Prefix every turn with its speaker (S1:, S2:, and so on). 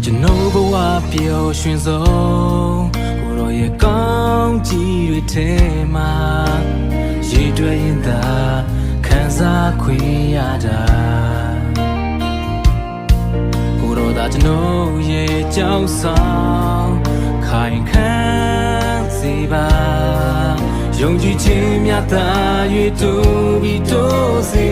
S1: ကျွန်တော်ဘဝပျော်ရွှင်ဆုံးကိုရောရဲ့ကောင်းကြီးတွေထဲမှာရေတွက်ရင်သာခံစားခွင့်ရတာကိုရောသာကျွန်တော်ရဲ့ကြောက်ဆောင်ခိုင်ခံစေပါယုံကြည်ခြင်းမြတ်သာ၍တူပြီးတိုးစေ